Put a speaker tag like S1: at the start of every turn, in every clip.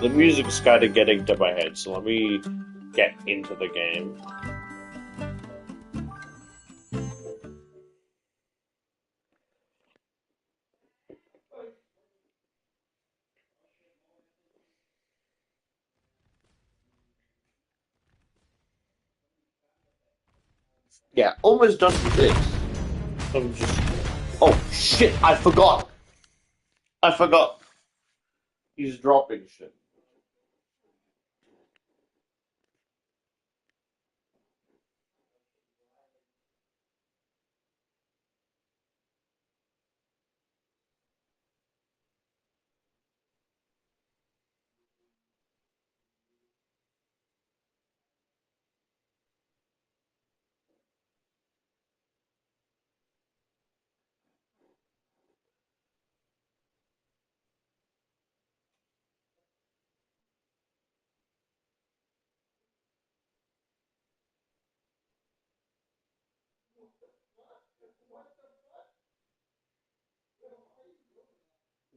S1: the music's kind of getting to my head, so let me get into the game. Yeah, almost done with this. I'm just. Oh shit! I forgot. I forgot. He's dropping shit.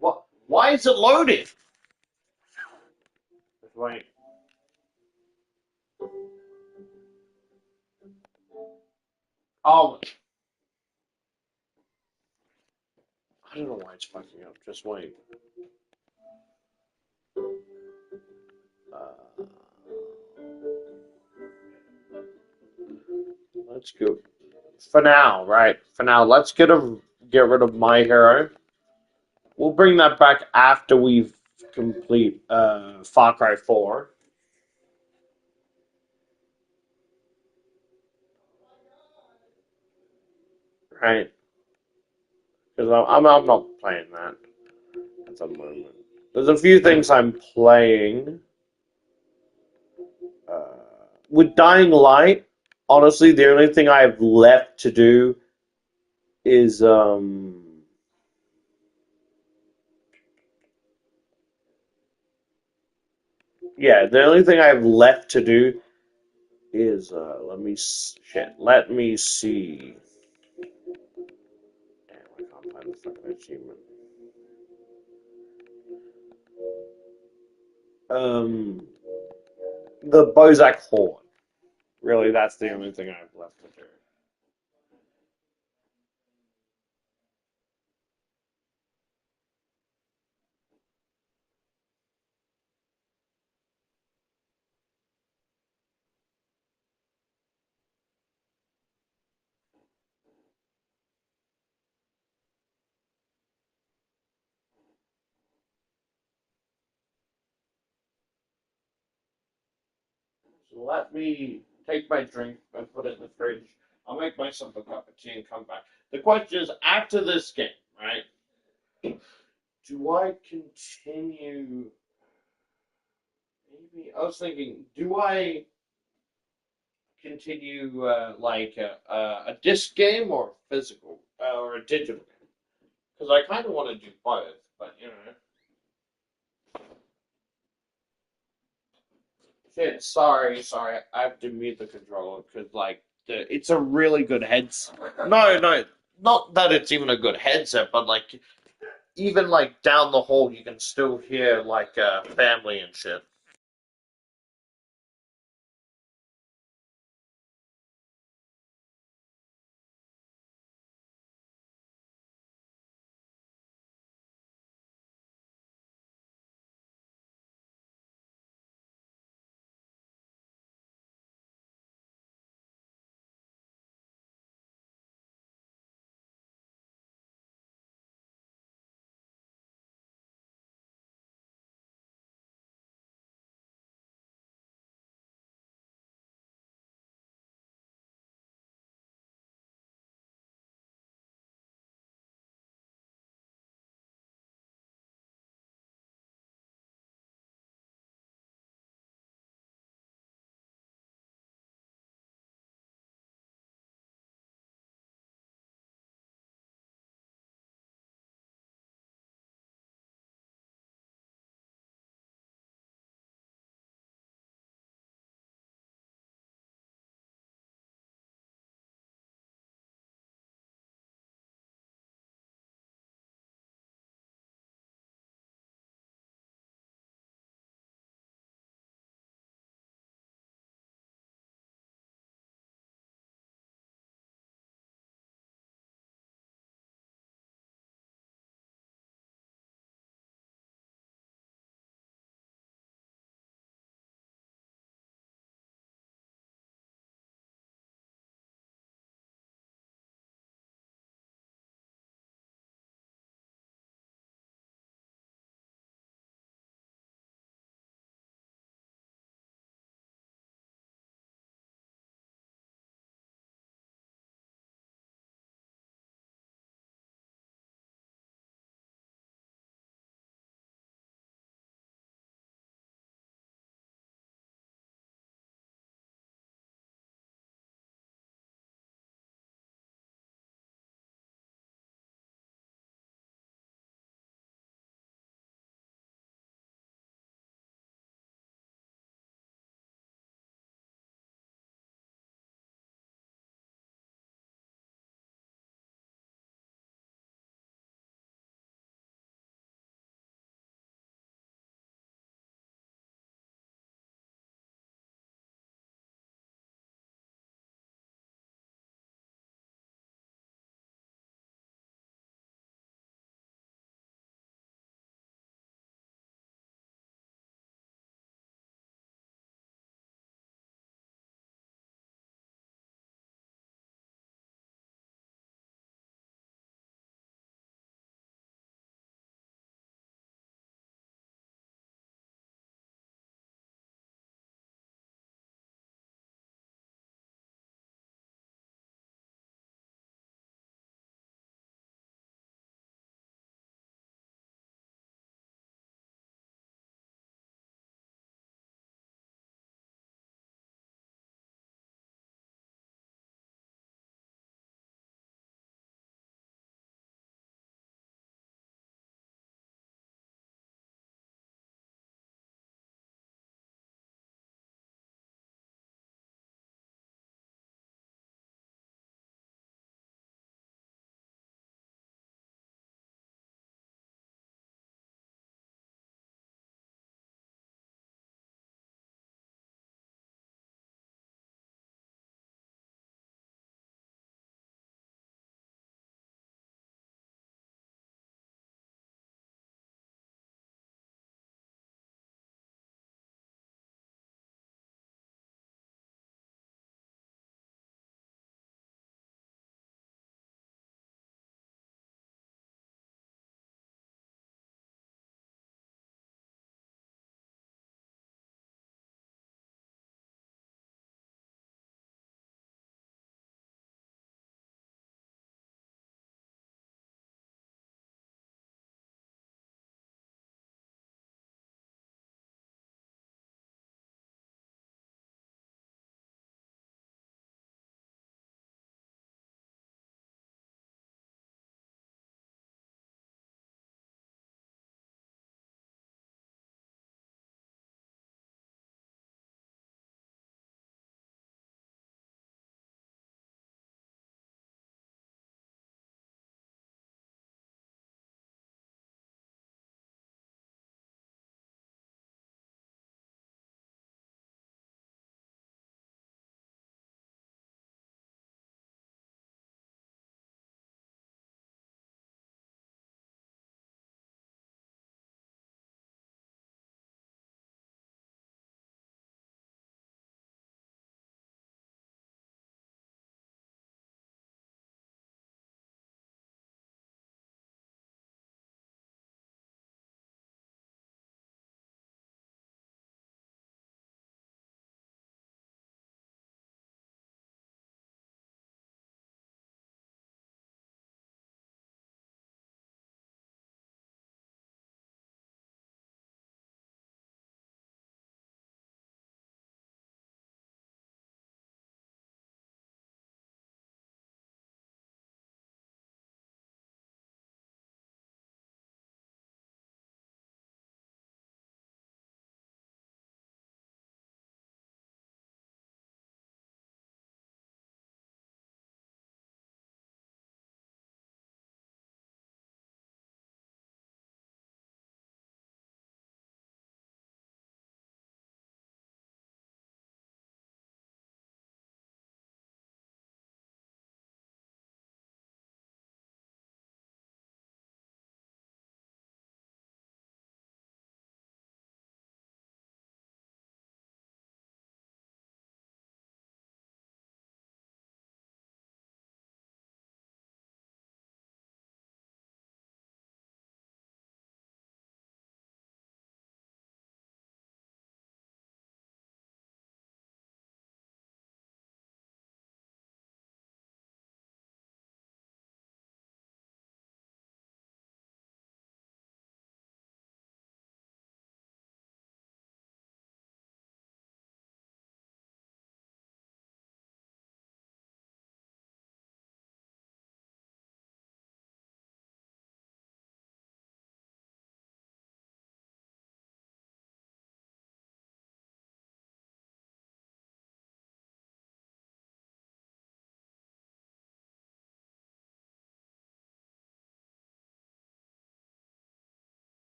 S1: What? Why is it loaded? Wait. Oh, I don't know why it's fucking up. Just wait. Uh, let's go. For now, right? For now, let's get rid of my hero. We'll bring that back after we've complete Far Cry 4. Right? Because I'm not playing that at the moment. There's a few things I'm playing. Uh, with Dying Light, honestly, the only thing I have left to do is yeah, the only thing I have left to do is let me see. Damn, I can't find the fucking achievement. Um, the Bozak Horde. Really, that's the only thing I have left to do. So let me take my drink and put it in the fridge. I'll make myself a cup of tea and come back. The question is, after this game, right? Do I continue? Maybe I was thinking, do I continue a disc game or physical or a digital game? Because I kind of want to do both, but you know. Shit, sorry. I have to mute the controller because it's a really good headset. No, not that it's even a good headset, but like even like down the hall, you can still hear like family and shit.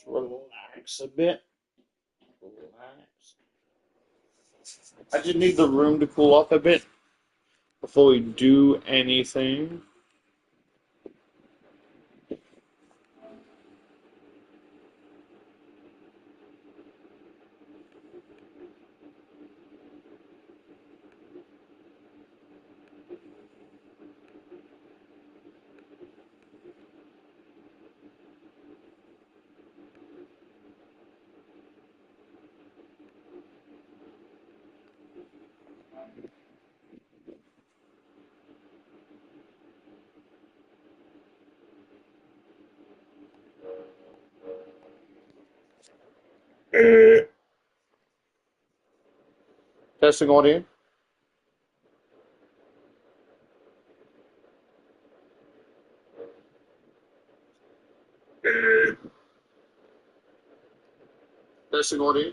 S1: Relax a bit. Relax. I just need the room to cool off a bit before we do anything. Testing audio. Testing audio.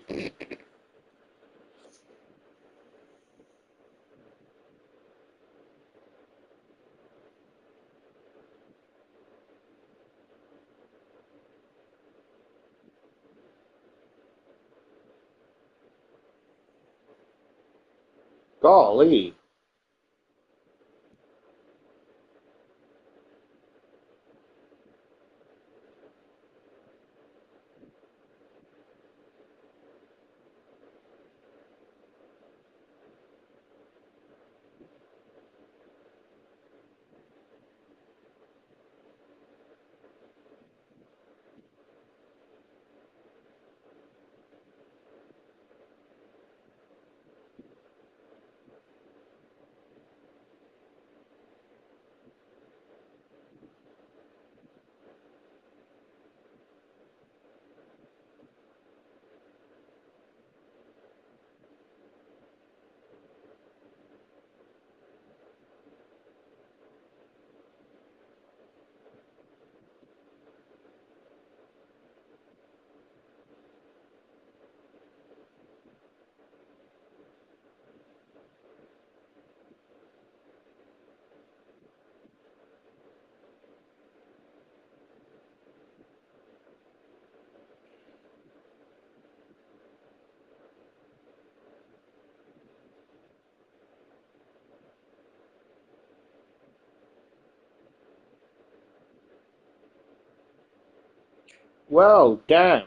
S1: Golly. Well, damn.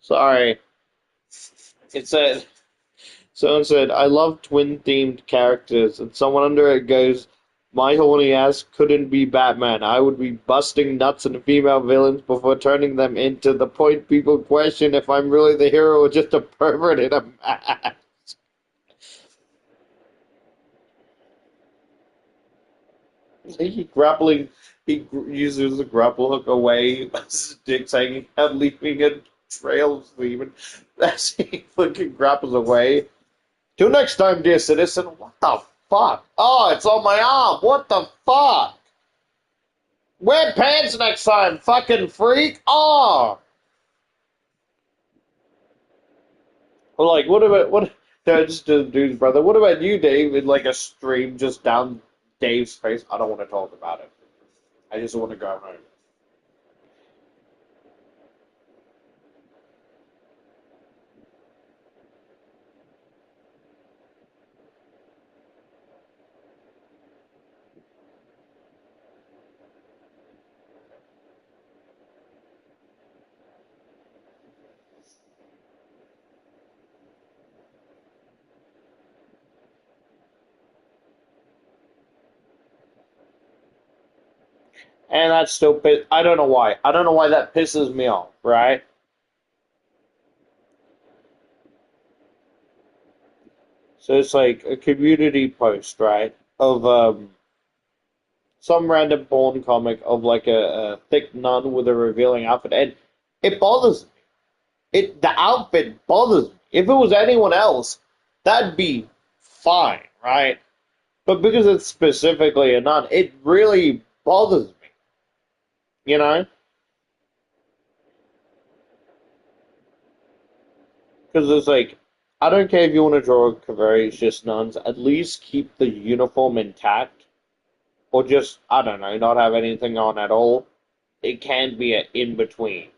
S1: Sorry. It said, someone said, I love twin-themed characters, and someone under it goes, my horny ass couldn't be Batman. I would be busting nuts in female villains before turning them into the point people question if I'm really the hero or just a pervert in a mask. He grappling, uses the grapple hook away, stick hanging out, leaving a trail of semen. As he fucking grapples away. Till next time, dear citizen. What the fuck? Oh, it's on my arm. What the fuck? Wear pants next time, fucking freak. Oh. Well, like, what about, what, no, just dude's brother. What about you, Dave, in like a stream just down Dave's face? I don't want to talk about it. I just want to go home. And that's still, I don't know why. I don't know why that pisses me off, right? So it's like a community post, right? Of some random porn comic of like a thick nun with a revealing outfit, and it bothers me. The outfit bothers me. If it was anyone else, that'd be fine, right? But because it's specifically a nun, it really bothers me. You know, because it's like I don't care if you want to draw courageous nuns, at least keep the uniform intact, or just I don't know, not have anything on at all. It can be an in between.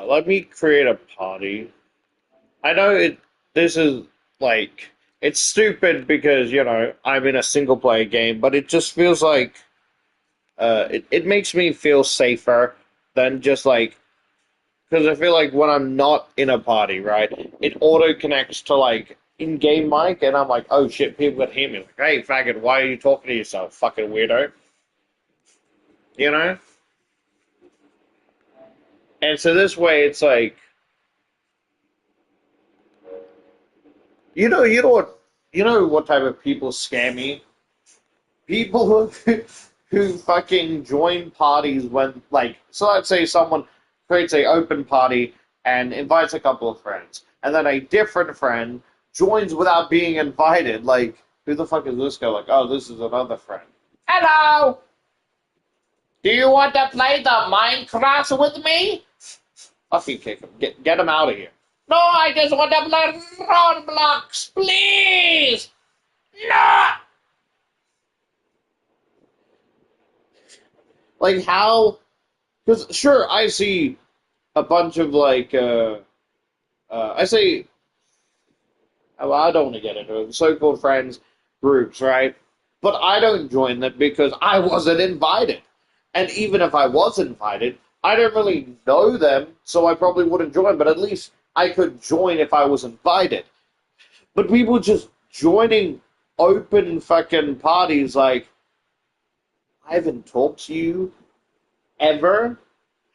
S1: Let me create a party. I know it. This is like it's stupid because I'm in a single player game, but it just feels like it makes me feel safer than just like because I feel like when I'm not in a party, right, it auto connects to like in-game mic, and I'm like, oh shit, people can hear me. Like, hey, faggot, why are you talking to yourself, fucking weirdo? You know. And so this way, it's like you know what type of people scare me? People who fucking join parties when like so let's say someone creates a open party and invites a couple of friends and then a different friend joins without being invited like who the fuck is this guy like oh this is another friend hello do you want to play the Minecraft with me fucking kick him get him out of here no I just want to play Roblox please no like how because sure I see a bunch of like I say well, I don't want to get into it, so-called friends groups, right? But I don't join them because I wasn't invited. And even if I was invited, I don't really know them, so I probably wouldn't join, but at least I could join if I was invited. But people just joining open fucking parties like I haven't talked to you ever,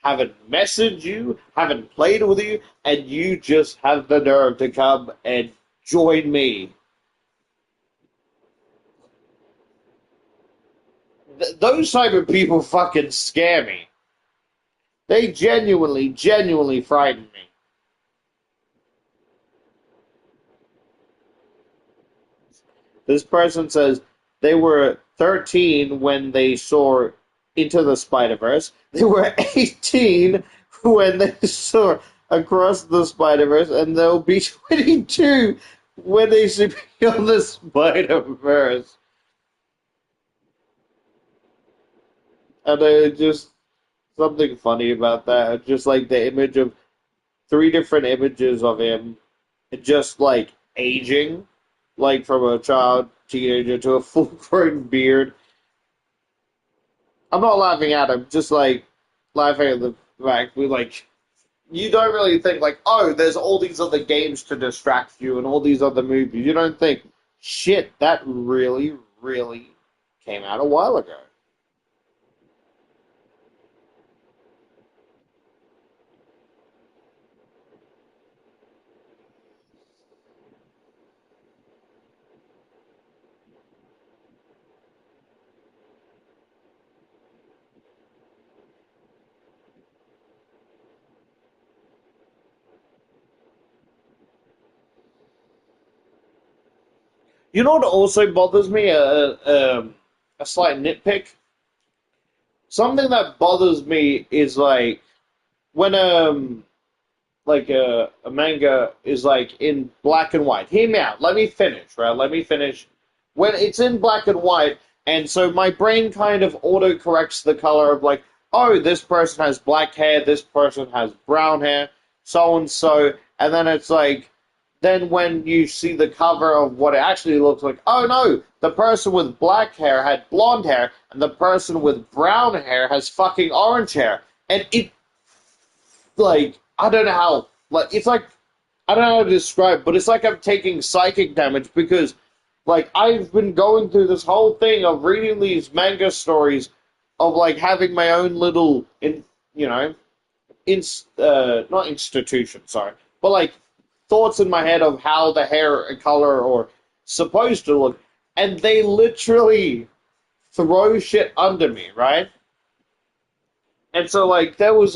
S1: haven't messaged you, haven't played with you, and you just have the nerve to come and join me. Those type of people fucking scare me. They genuinely frighten me. This person says they were 13 when they saw Into the Spider-Verse. They were 18 when they saw Across the Spider-Verse, and they'll be 22 when they see Beyond the Spider-Verse. And just something funny about that. Just like the image of three different images of him, just like aging, like from a child, teenager to a full-grown beard. I'm not laughing at him, just like laughing at the fact we like you don't really think like, oh, there's all these other games to distract you and all these other movies. You don't think, shit, that really came out a while ago. You know what also bothers me? A slight nitpick. Something that bothers me is like when a manga is like in black and white. Hear me out. Let me finish, right? Let me finish. When it's in black and white, and so my brain kind of auto corrects the color of like, oh, this person has black hair, this person has brown hair, so and so, and then it's like, then when you see the cover of what it actually looks like, oh no, the person with black hair had blonde hair, and the person with brown hair has fucking orange hair, and it like I don't know how like it's like I don't know how to describe, but it's like I'm taking psychic damage because like I've been going through this whole thing of reading these manga stories of like having my own little in you know in not institution sorry but like thoughts in my head of how the hair and color or supposed to look, and they literally throw shit under me, right? And so like there was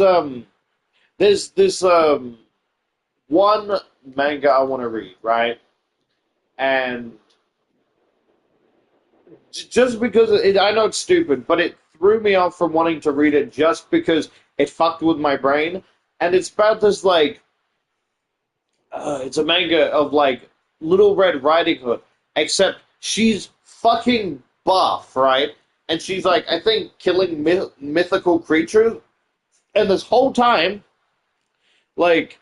S1: there's this one manga I want to read, right? And just because I know it's stupid, but it threw me off from wanting to read it just because it fucked with my brain. And it's about this like, it's a manga of like Little Red Riding Hood, except she's fucking buff, right? And she's like, I think killing mythical creatures. And this whole time, like,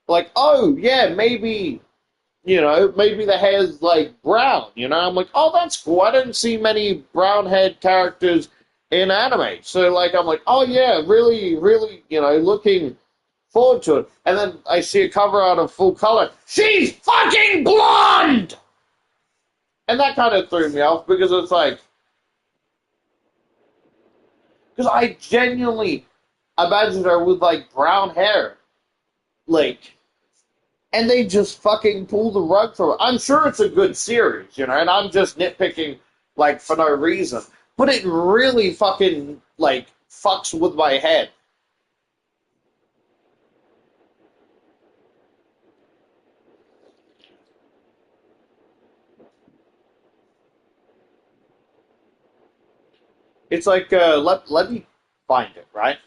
S1: oh yeah, maybe the hair's like brown, I'm like, oh, that's cool. I didn't see many brown haired characters in anime. So, like, I'm like, oh, yeah, really, looking forward to it. And then I see a cover out of full color. She's fucking blonde! And that kind of threw me off because it's like, because I genuinely imagined her with like brown hair. Like, and they just fucking pull the rug from it. I'm sure it's a good series, and I'm just nitpicking like for no reason. But it really fucking like fucks with my head. It's like let me find it, right?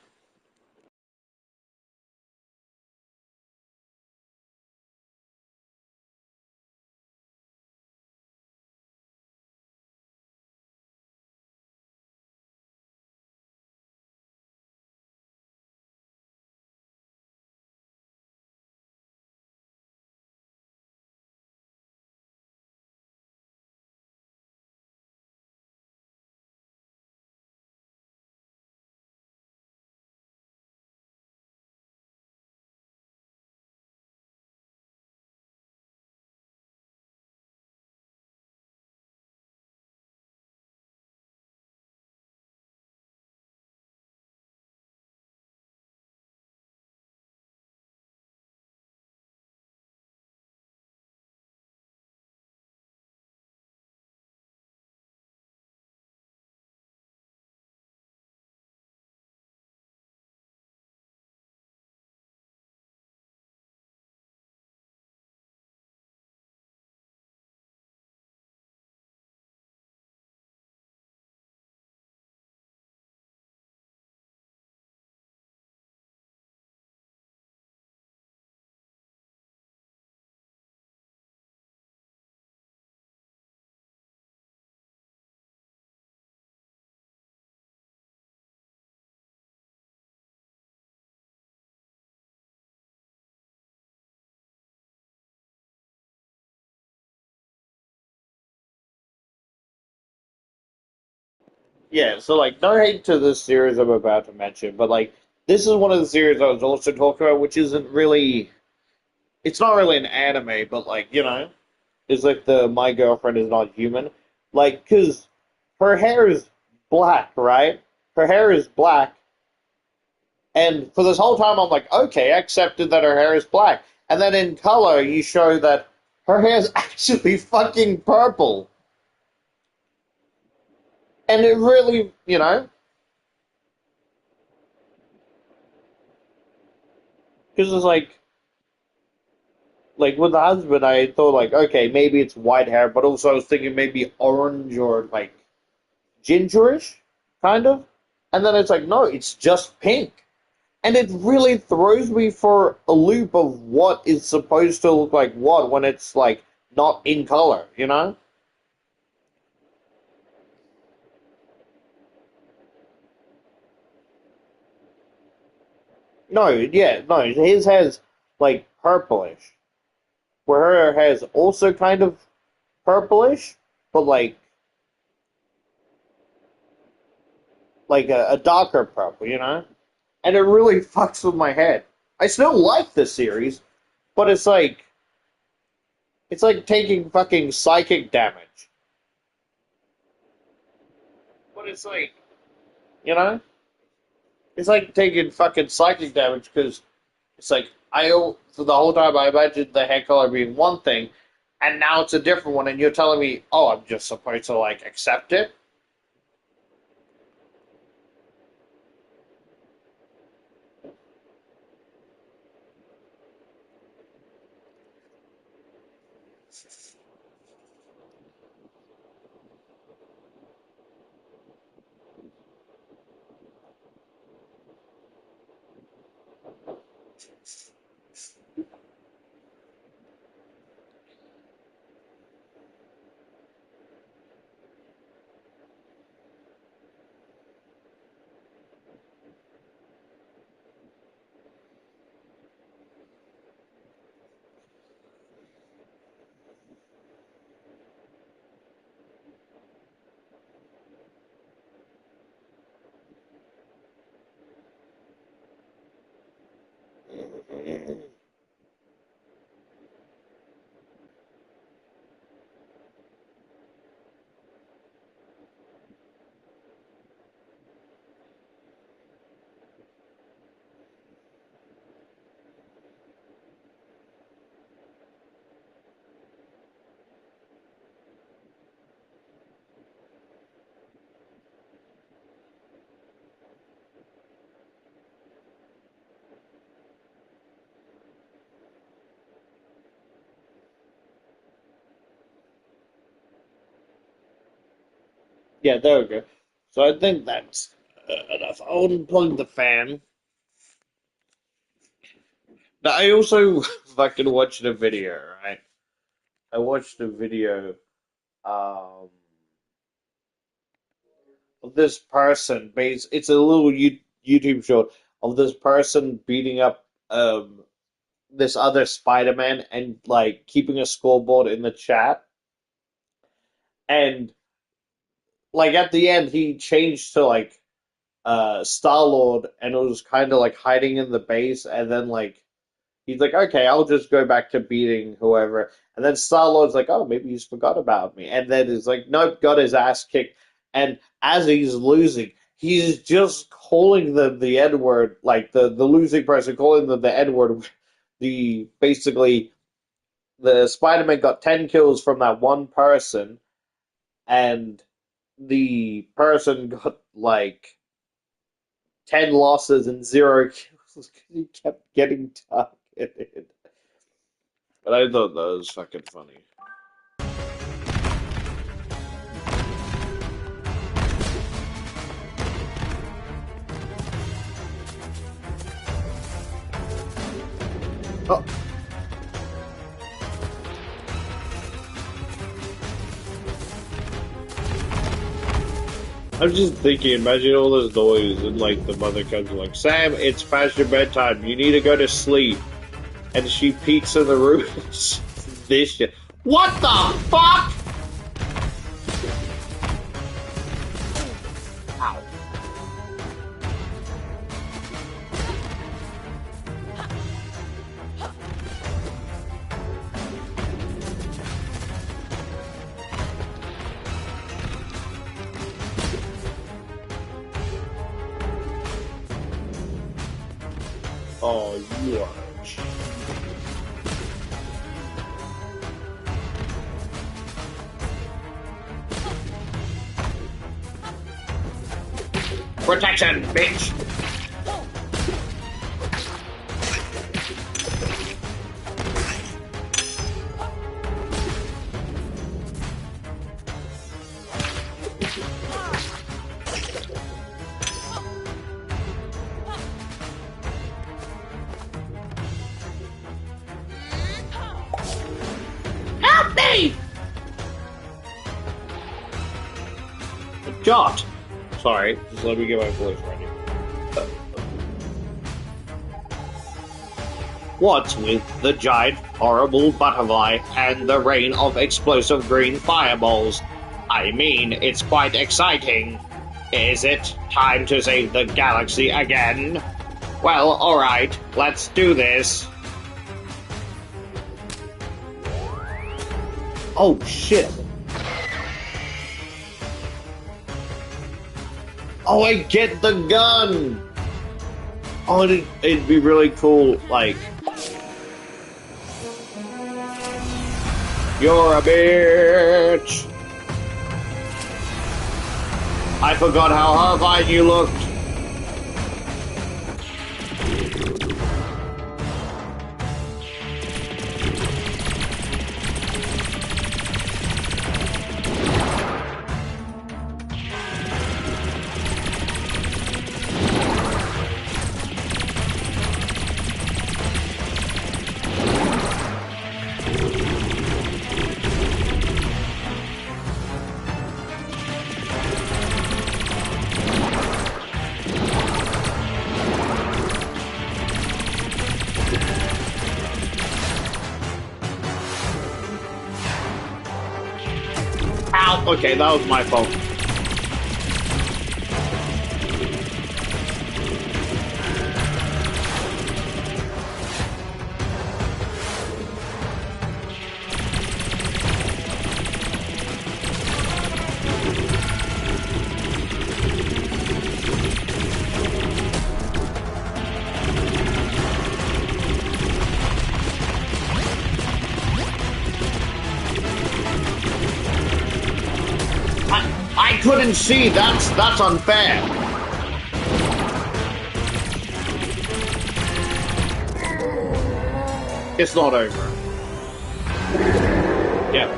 S1: Yeah, so like no hate to this series I'm about to mention, but like this is one of the series I was also talking about, which isn't really it's not really an anime, but like, it's like the My Girlfriend Is Not Human. Like, cause her hair is black, right? Her hair is black, and for this whole time I'm like, okay, I accepted that her hair is black. And then in color you show that her hair is actually fucking purple. And it really, because it's like with the husband, I thought like, okay, maybe it's white hair, but also I was thinking maybe orange or like gingerish, kind of. And then it's like, no, it's just pink. And it really throws me for a loop of what is supposed to look like what when it's like not in color, you know? No, yeah, no, his has like purplish, where her hair is also kind of purplish, but like a darker purple, you know? And it really fucks with my head. I still like the series, but it's like taking fucking psychic damage. But it's like, you know, it's like taking fucking psychic damage because it's like for the whole time I imagined the hair color being one thing, and now it's a different one, and you're telling me, oh, I'm just supposed to like accept it. Yeah, there we go. So I think that's enough. I'll unplug the fan. But I also fucking watched a video, right? I watched a video um, of this person. It's a little YouTube short of this person beating up this other Spider-Man and like keeping a scoreboard in the chat. And like at the end, he changed to like Star-Lord, and it was kind of like hiding in the base, and then like he's like, okay, I'll just go back to beating whoever. And then Star Lord's like, oh, maybe he's forgot about me. And then he's like, nope, got his ass kicked. And as he's losing, he's just calling them the N word, like the losing person calling them the N word. The basically the Spider Man got 10 kills from that one person, and the person got like 10 losses and 0 kills because he kept getting targeted. But I thought that was fucking funny. Oh, I'm just thinking, imagine all this noise and like the mother comes like, Sam, it's past your bedtime. You need to go to sleep. And she peeks in the room. This shit. What the fuck? Oh, you are. Protection, bitch! Help me! God! Sorry, just let me get my voice ready. What's with the giant, horrible butterfly and the rain of explosive green fireballs? I mean, it's quite exciting. Is it time to save the galaxy again? Well, alright, let's do this. Oh, shit. Oh, I get the gun! Oh, it'd be really cool, like... You're a bitch! I forgot how horrified you looked. Ow! Okay, that was my fault. I couldn't see. That's unfair. It's not over. Yep.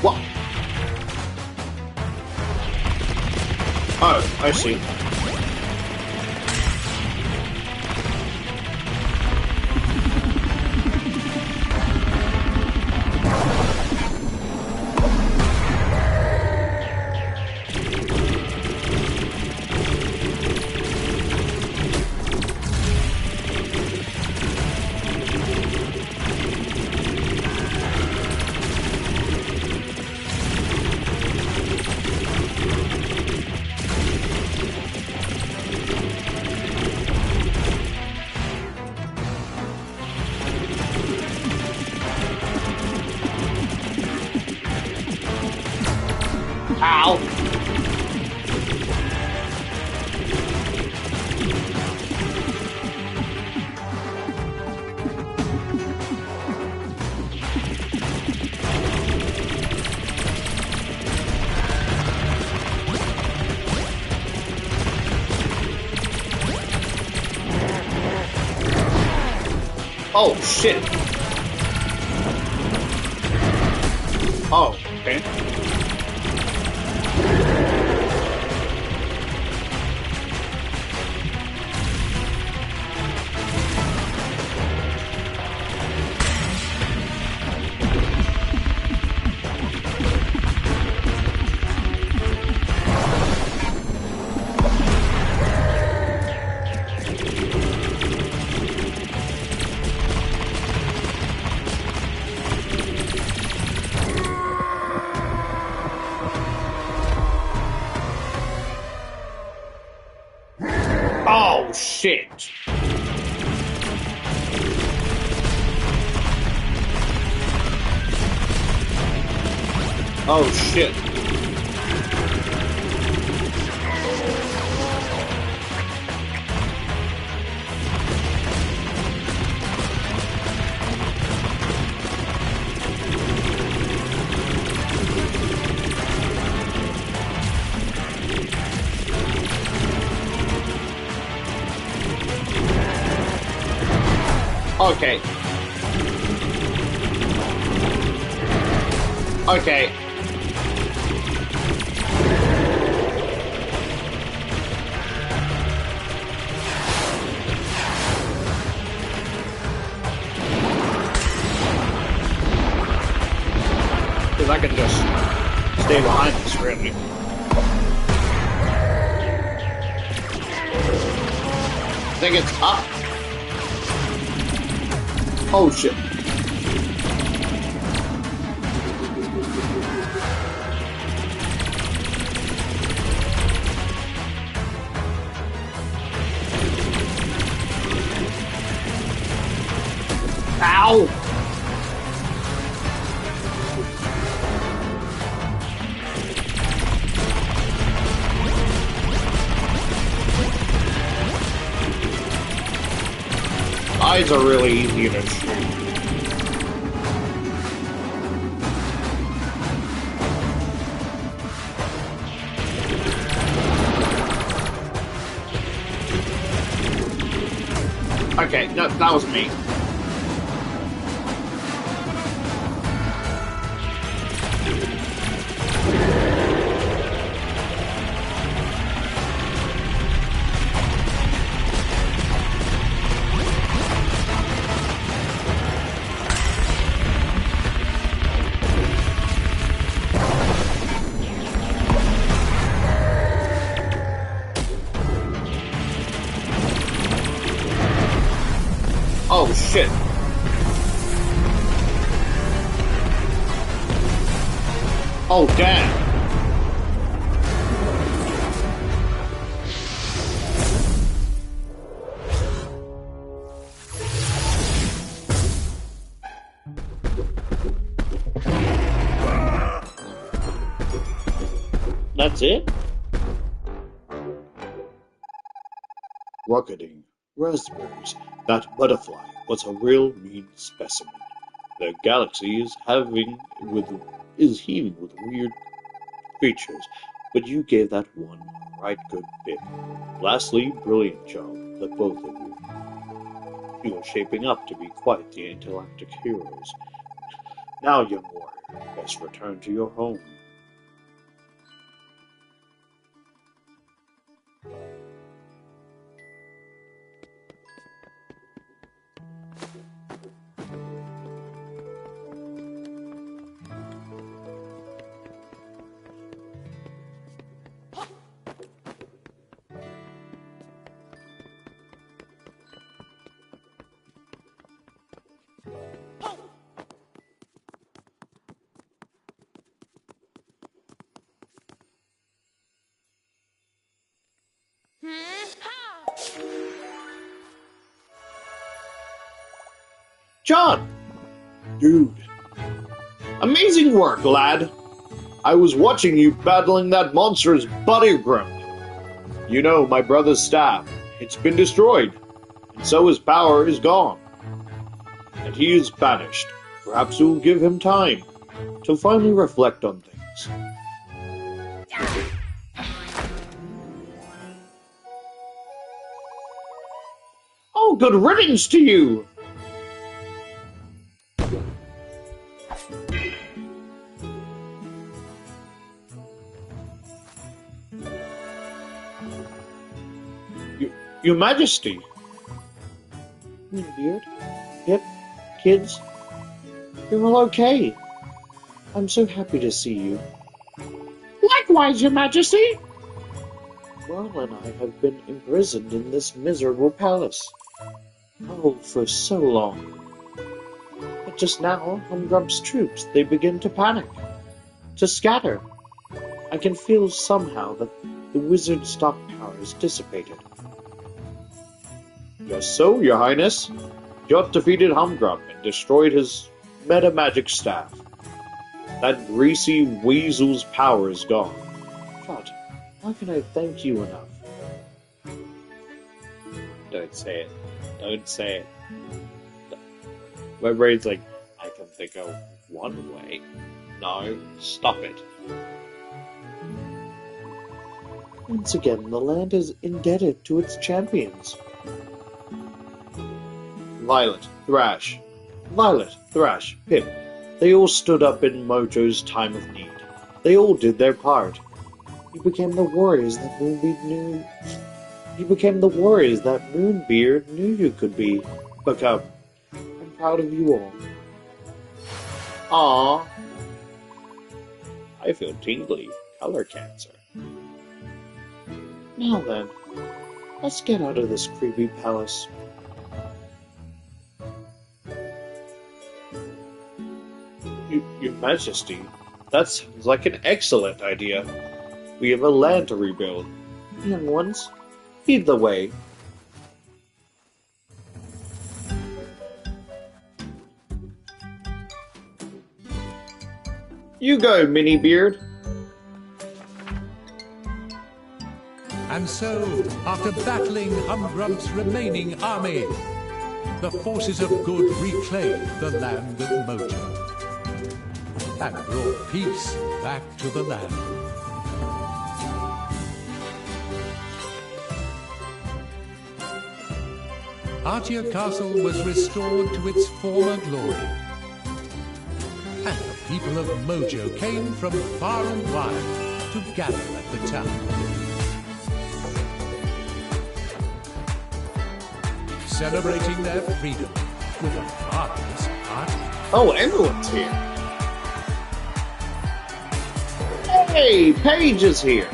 S1: What? Oh, I see. Ow! Oh, shit! Oh, okay. Oh, shit! Oh shit. Okay. Okay. Because I can just stay behind this, really. I think it's up. Oh shit. Ow! Eyes are really easy to shoot. Okay, no, that was me. Oh shit. Oh damn. That's it? Rocketing. Raspberries. That butterfly was a real mean specimen. The galaxy is heaving with weird creatures, but you gave that one right good bit. Lastly, brilliant job, the both of you. You are shaping up to be quite the intergalactic heroes. Now, young warrior, best return to your home. John! Dude. Amazing work, lad. I was watching you battling that monster's body grip. You know, my brother's staff. It's been destroyed, and so his power is gone. And he is banished. Perhaps it will give him time to finally reflect on things. Oh, good riddance to you! Your Majesty. Beard? Yep, kids. You're all okay. I'm so happy to see you. Likewise, Your Majesty. Marl and I have been imprisoned in this miserable palace. Oh, for so long. But just now, Humgrump's troops, they begin to panic. To scatter. I can feel somehow that the wizard's stock power is dissipated. Just so, Your Highness. Jot defeated Humgrump and destroyed his meta-magic staff. That greasy weasel's power is gone. God, how can I thank you enough? Don't say it. Don't say it. My brain's like, I can think of one way. No, stop it. Once again, the land is indebted to its champions. Violet, Thrash, Pip. They all stood up in Mojo's time of need. They all did their part. You became the warriors that Moonbeard knew. You became the warriors that Moonbeard knew you could become. I'm proud of you all. Aww. I feel tingly. Color cancer. Now then, let's get out of this creepy palace. Your Majesty, that sounds like an excellent idea. We have a land to rebuild. Young ones, lead the way. You go, Minibeard.
S2: And so, after battling Umbrump's remaining army, the forces of good reclaimed the land of Mojo and brought peace back to the land. Artia Castle was restored to its former glory, and the people of Mojo came from far and wide to gather at the town. Celebrating their freedom with a marvelous party.
S1: Oh, everyone's here. Hey, Paige is here.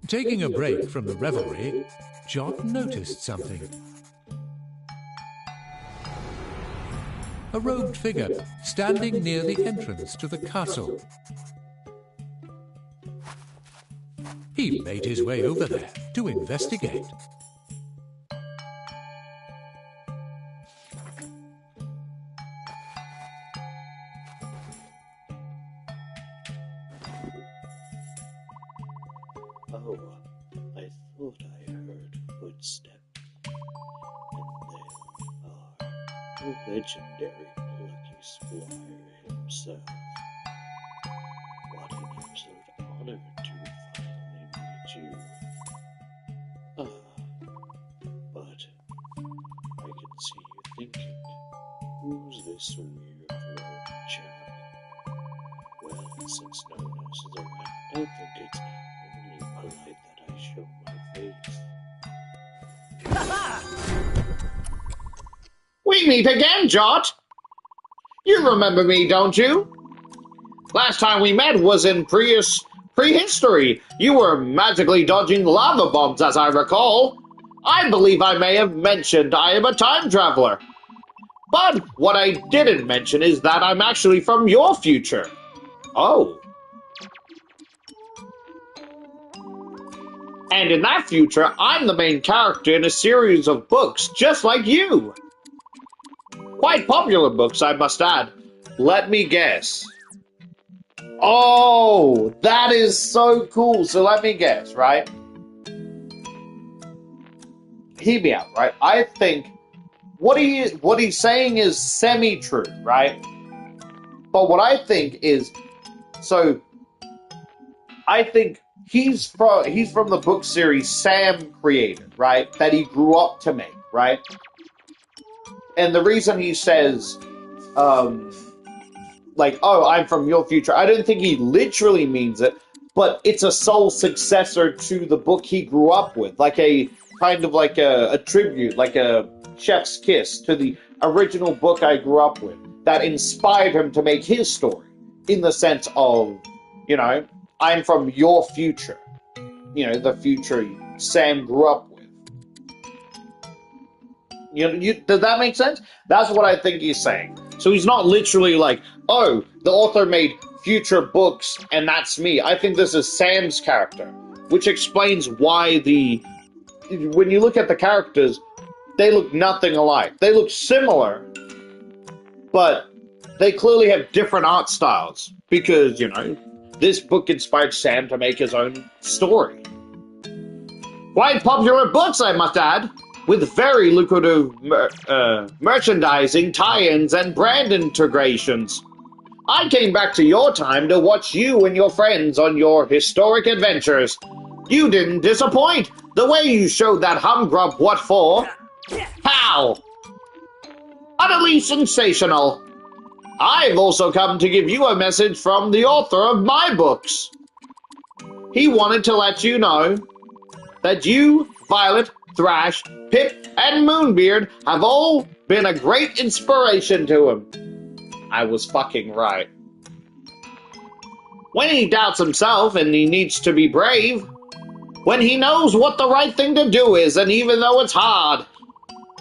S2: Taking a break from the revelry, Jot noticed something. A robed figure standing near the entrance to the castle. He made his way over there to investigate.
S1: Oh, I thought I heard footsteps. And there are the legendary Plucky Squire himself. What an absolute honor to finally meet you. But I can see you thinking, who's this weird robed chap? Well, since no one else is around, I think it's only polite that I show my face. We meet again, Jot! You remember me, don't you? Last time we met was in prehistory. You were magically dodging lava bombs, as I recall. I believe I may have mentioned I am a time traveler. But what I didn't mention is that I'm actually from your future. Oh. And in that future, I'm the main character in a series of books just like you. Quite popular books, I must add. Let me guess. Oh, that is so cool. So let me guess, right? Hear me out, right? I think what he's saying is semi-true, right? But what I think is, so I think he's from the book series Sam created, right? That he grew up to make, right? And the reason he says, like, oh, I'm from your future, I don't think he literally means it, but it's a sole successor to the book he grew up with, like a kind of like a tribute, like a chef's kiss to the original book I grew up with that inspired him to make his story, in the sense of, you know, I'm from your future, you know, the future Sam grew up with. Does that make sense? That's what I think he's saying. So he's not literally like, oh, the author made future books, and that's me. I think this is Sam's character, which explains why when you look at the characters, they look nothing alike. They look similar, but they clearly have different art styles because, this book inspired Sam to make his own story. Quite popular books, I must add, with very lucrative merchandising, tie-ins, and brand integrations. I came back to your time to watch you and your friends on your historic adventures. You didn't disappoint. The way you showed that humgrub what for. How? Utterly sensational. I've also come to give you a message from the author of my books. He wanted to let you know that you, Violet, Thrash, Pip, and Moonbeard have all been a great inspiration to him. I was fucking right. When he doubts himself and he needs to be brave, when he knows what the right thing to do is, and even though it's hard,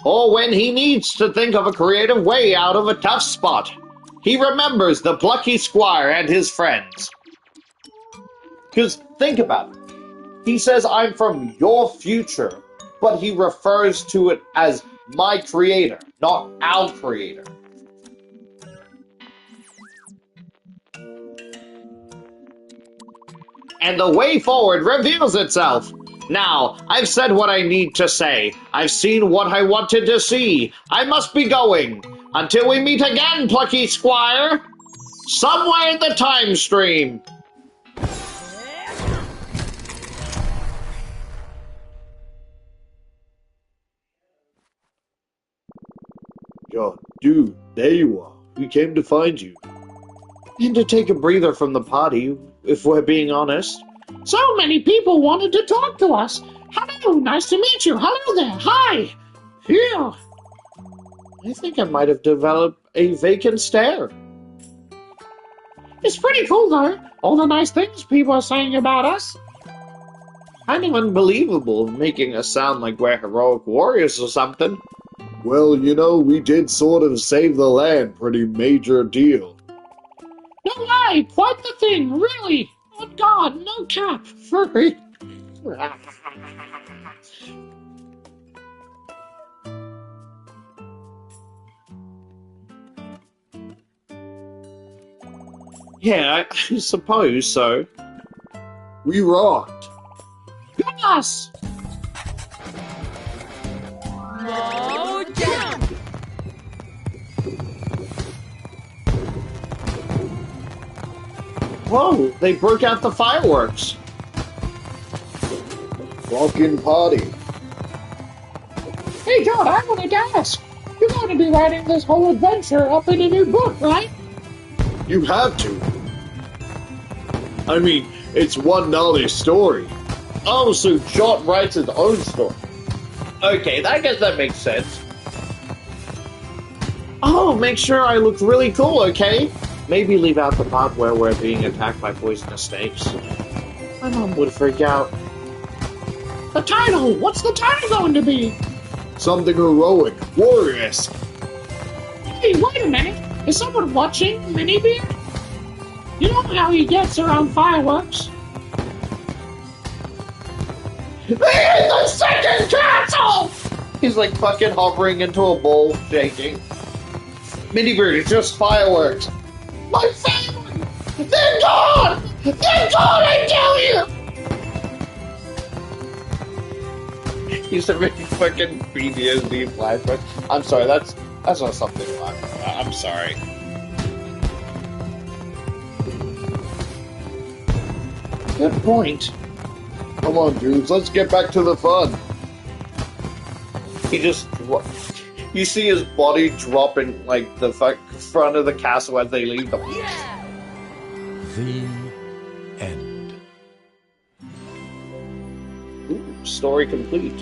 S1: or when he needs to think of a creative way out of a tough spot, he remembers the Plucky Squire and his friends. Because think about it. He says, I'm from your future, but he refers to it as my creator, not our creator. And the way forward reveals itself. Now, I've said what I need to say. I've seen what I wanted to see. I must be going. Until we meet again, Plucky Squire. Somewhere in the time stream.
S3: Yo, dude, there you are. We came to find you.
S1: And to take a breather from the party, if we're being honest.
S4: So many people wanted to talk to us. Hello, nice to meet you. Hello there. Hi. Phew.
S1: I think I might have developed a vacant stare.
S4: It's pretty cool, though. All the nice things people are saying about us.
S1: Kind of unbelievable, making us sound like we're heroic warriors or something.
S3: Well, we did sort of save the land. Pretty major deal.
S4: No way. Quite the thing, really. Oh, God, no cap. Furry.
S1: Yeah, I suppose so.
S3: We rocked.
S4: Yes.
S5: No jump!
S1: Whoa, they broke out the fireworks.
S3: Rockin' party.
S4: Hey, John, I wanted to ask. You're going to be writing this whole adventure up in a new book, right?
S3: You have to. I mean, it's one knowledge story.
S1: Oh, so John writes his own story. Okay, I guess that makes sense. Oh, make sure I look really cool, okay? Maybe leave out the part where we're being attacked by poisonous snakes. My mom would freak out.
S4: The title! What's the title going to be?
S3: Something heroic, warrior-esque.
S4: Hey, wait a minute. Is someone watching Minibeard? You know how he gets around fireworks?
S1: They hit the second castle! He's like fucking hovering into a bowl, shaking. Minibird, it's just fireworks. My family! They're gone! They're gone, I tell you! He's a really fucking PTSD flashback. I'm sorry, that's not something I'm sorry. Good point.
S3: Come on, dudes, let's get back to the fun.
S1: He just... You see his body drop in, like, the front of the castle as they leave the...
S5: Yeah!
S2: The end.
S1: Ooh, story complete.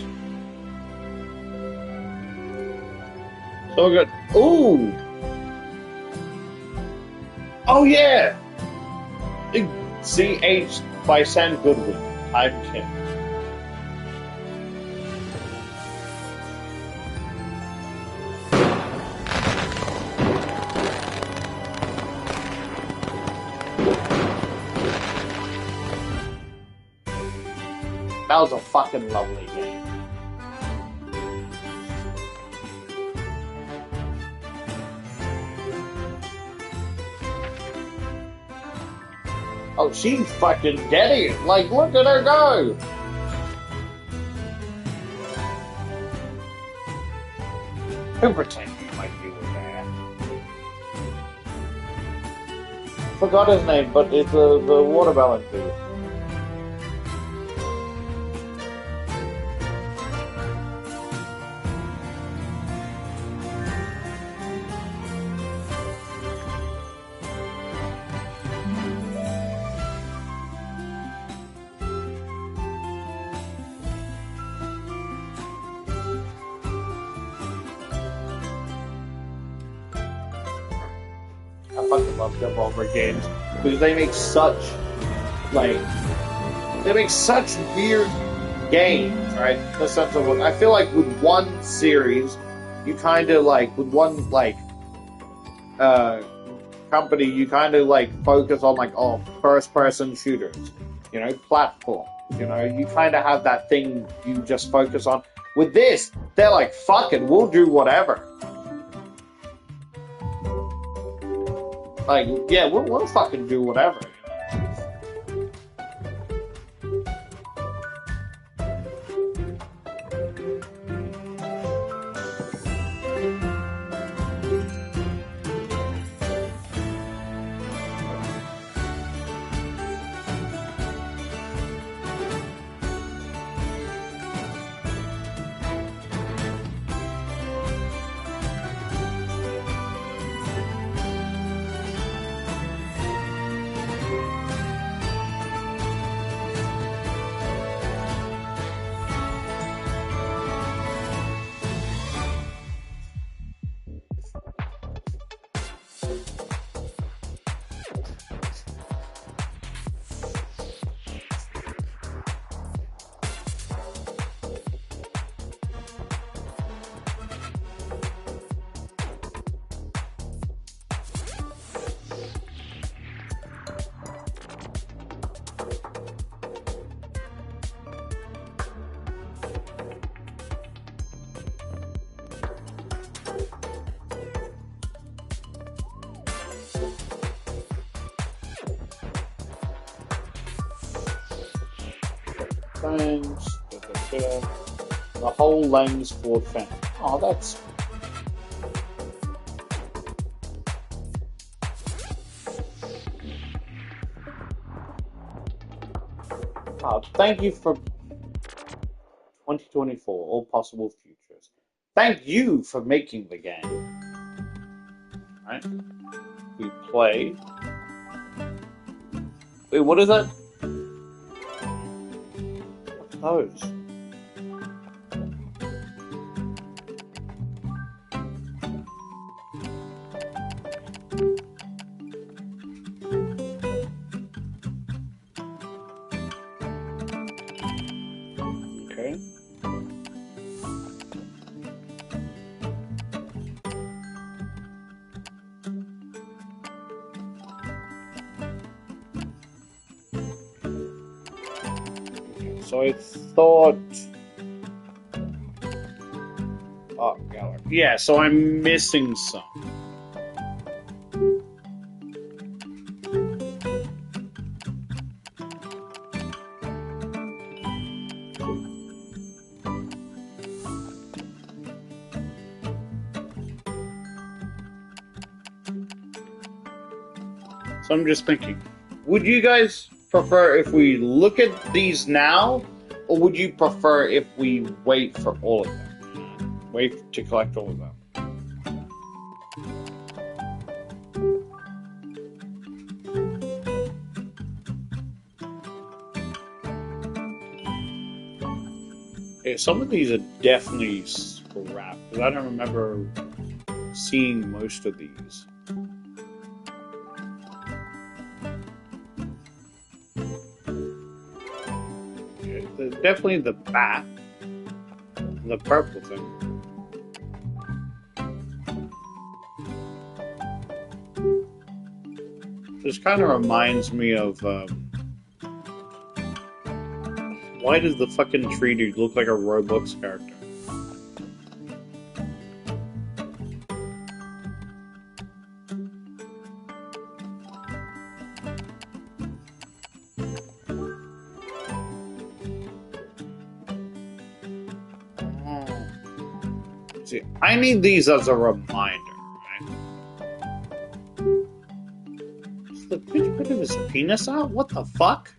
S1: So good. Ooh! Oh, yeah! CH by Sam Goodwin. I'm Kim. That was a fucking lovely game. Oh, she's fucking getting it. Like, look at her go. Who pretended like you were there? Forgot his name, but it's the watermelon dude. I fucking love Devolver games because they make such weird games, right? In the sense of, I feel like with one series, you kind of like with one company, you kind of focus on first person shooters, platform. You kind of have that thing you just focus on. With this, they're like, fuck it, we'll do whatever. Yeah, we'll fucking do whatever. Fangs, the whole lens for Fang. Oh, that's. Thank you for 2024, all possible futures. Thank you for making the game. Right? We play. Wait, what is that? Those. Okay. So I thought. Oh, gallery. Yeah, so I'm missing some. So I'm just thinking, would you guys prefer if we look at these now, or would you prefer if we wait for all of them? Wait to collect all of them. Yeah, some of these are definitely scrapped, because I don't remember seeing most of these. Definitely the bat, the purple thing. This kind of reminds me of the Why does the fucking tree dude look like a Roblox character? See, I need these as a reminder, right? Is the bitch putting his penis out? What the fuck?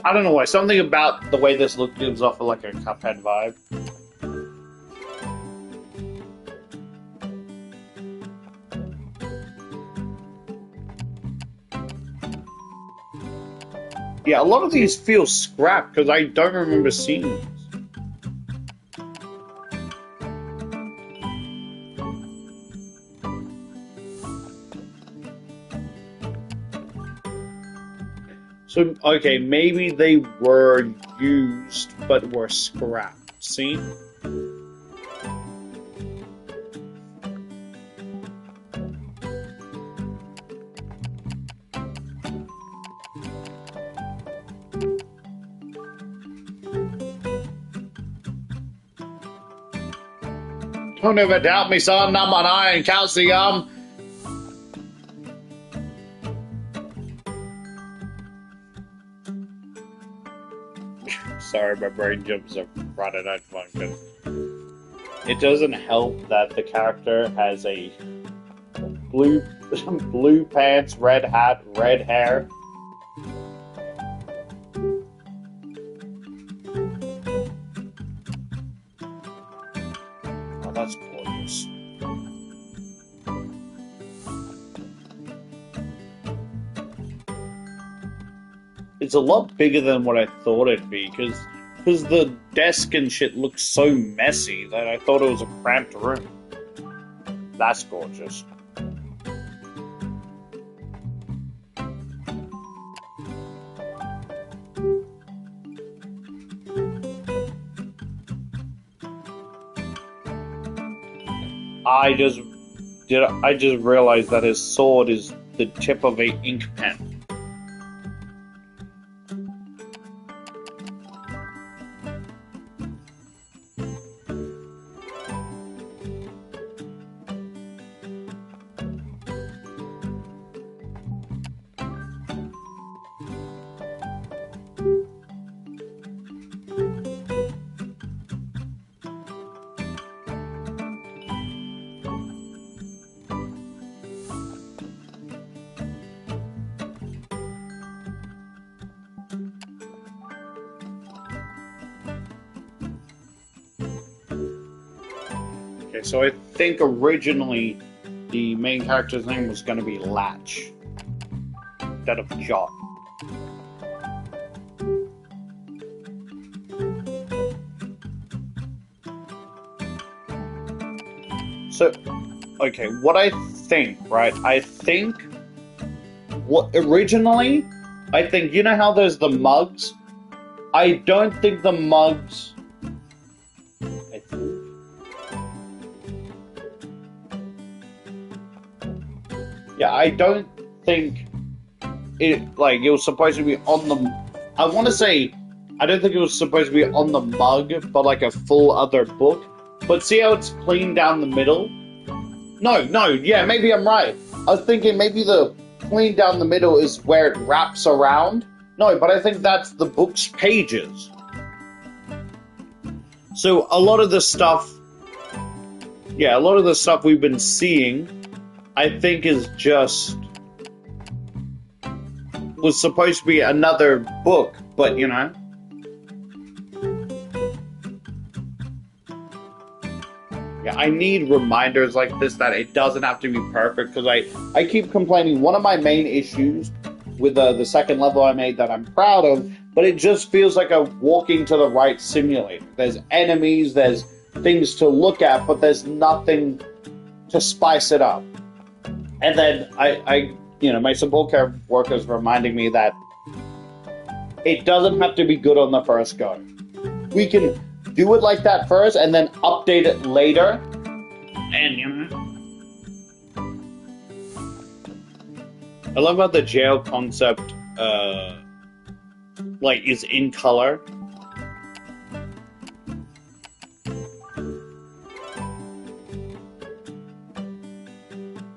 S1: I don't know why. Something about the way this look gives off like a Cuphead vibe. Yeah, a lot of these feel scrapped because I don't remember seeing these. So, okay, maybe they were used but were scrapped. See? Don't ever doubt me, son. I'm on iron calcium. Sorry, my brain jumps up right at that function. It doesn't help that the character has a blue pants, red hat, red hair. Oh, that's gorgeous. It's a lot bigger than what I thought it'd be, because the desk and shit looks so messy that I thought it was a cramped room. That's gorgeous. I just realized that his sword is the tip of an ink pen. Okay, so I think originally the main character's name was going to be Latch instead of Jot. So, okay, what I think, right? I think originally, you know how there's the mugs? I don't think the mugs. Yeah, I don't think it was supposed to be on the. I want to say, I don't think it was supposed to be on the mug, but like a full other book. But see how it's clean down the middle? No, yeah, maybe I'm right. I was thinking maybe the clean down the middle is where it wraps around. No, but I think that's the book's pages. So a lot of the stuff we've been seeing, I think is was supposed to be another book, but you know. Yeah, I need reminders like this that it doesn't have to be perfect, because I keep complaining. One of my main issues with the second level I made that I'm proud of, but it just feels like a walking to the right simulator. There's enemies, there's things to look at, but there's nothing to spice it up. And then my support care workers reminding me that it doesn't have to be good on the first go. We can do it like that first and then update it later,
S6: end, you know? I love how the jail concept, like, is in color.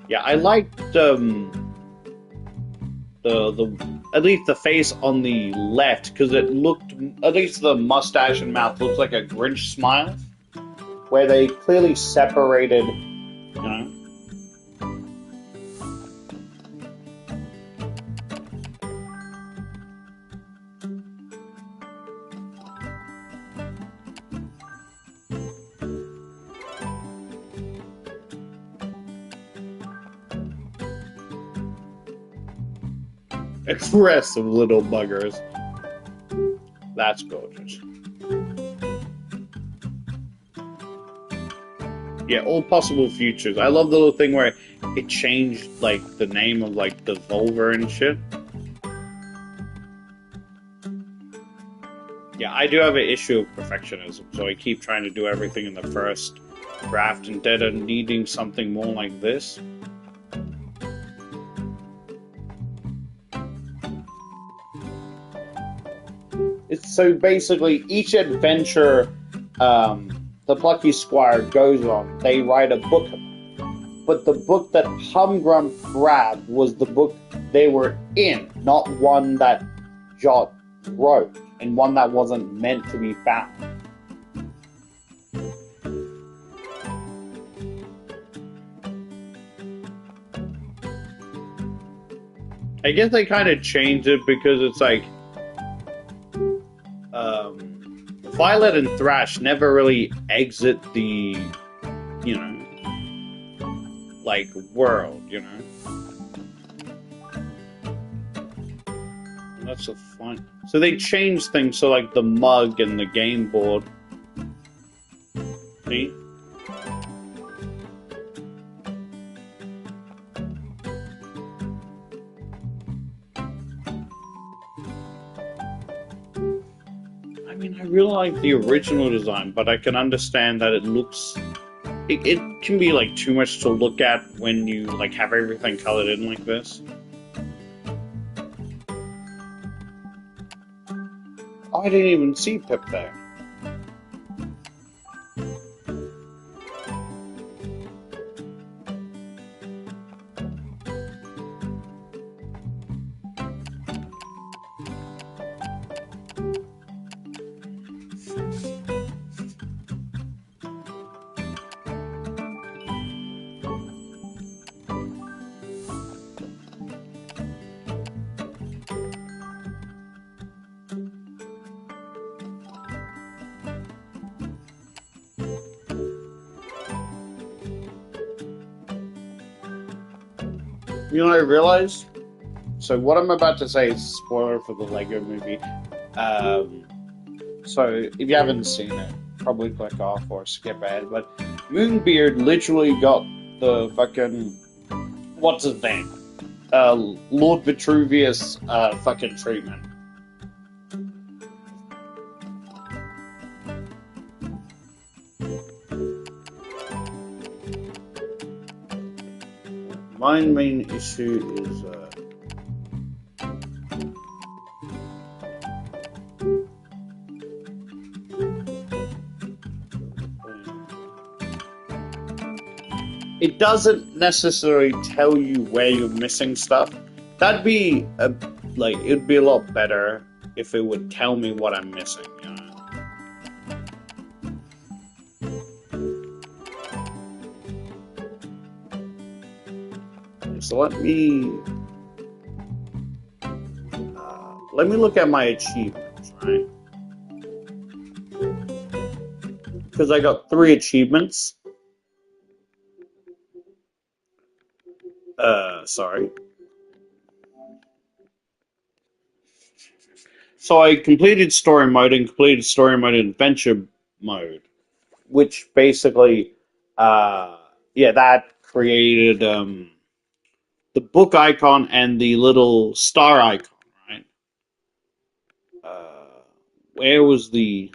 S6: Yeah, I liked, the at least the face on the left, because it looked, at least the mustache and mouth looks like a Grinch smile, where they clearly separated, you know. Aggressive little buggers. That's gorgeous. Yeah, all possible futures. I love the little thing where it changed, like, the name of, like, the Volver and shit. Yeah, I do have an issue of perfectionism, so I keep trying to do everything in the first draft instead of needing something more like this. It's so basically each adventure the Plucky Squire goes on, they write a book about. But the book that Humgrump grabbed was the book they were in, not one that Jot wrote, and one that wasn't meant to be found. I guess they kind of changed it because it's like Violet and Thrash never really exit the, you know, like, world, you know? And that's so fun. So they changed things, so like the mug and the game board. See? I mean, I really like the original design, but I can understand that it looks... It can be, like, too much to look at when you, like, have everything colored in like this. Oh, I didn't even see Pip there. You know what I realized? So what I'm about to say is a spoiler for the Lego movie. So if you haven't seen it, probably click off or skip ahead. But Moonbeard literally got the fucking... What's his name? Lord Vitruvius fucking treatment. My main issue is it doesn't necessarily tell you where you're missing stuff. That'd be it'd be a lot better if it would tell me what I'm missing, you know? So let me look at my achievements, right? Because I got 3 achievements. Sorry. So I completed story mode and completed story mode and adventure mode, which basically, that created the book icon and the little star icon, right? Where was the...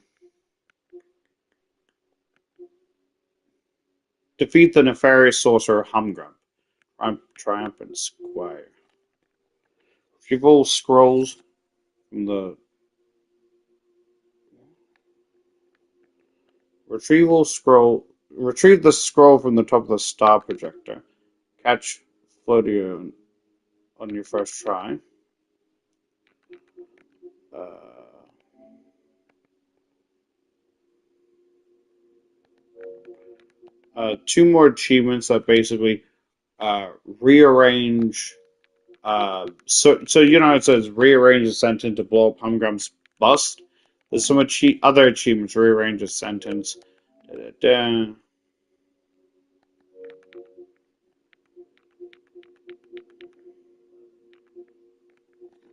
S6: defeat the nefarious sorcerer Humgrum. Triumphant Squire. Retrieve all scrolls from the retrieve the scroll from the top of the star projector. Catch Flodio on your first try. Two more achievements that basically rearrange. So you know it says rearrange a sentence to blow up Humgrum's bust. There's some other achievements. Rearrange a sentence. Da-da-da.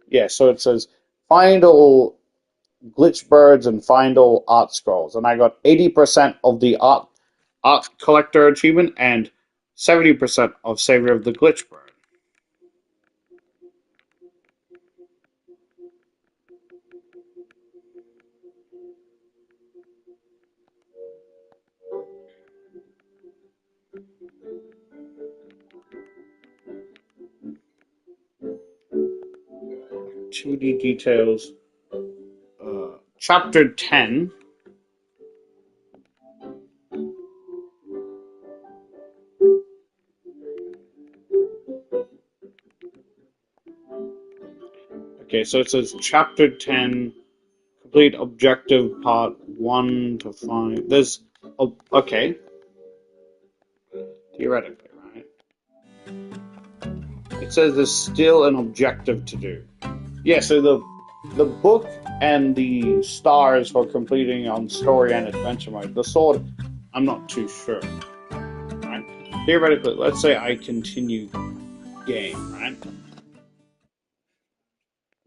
S6: Yeah, so it says find all glitch birds and find all art scrolls, and I got 80% of the art collector achievement and 70% of Savior of the Glitch Bird. Activity details. Chapter 10. Okay, so it says Chapter 10, complete objective part 1 to 5. There's, okay. Theoretically, right? It says there's still an objective to do. Yeah, so the book and the stars for completing on story and adventure mode. The sword, I'm not too sure. Right? Theoretically, let's say I continue game, right?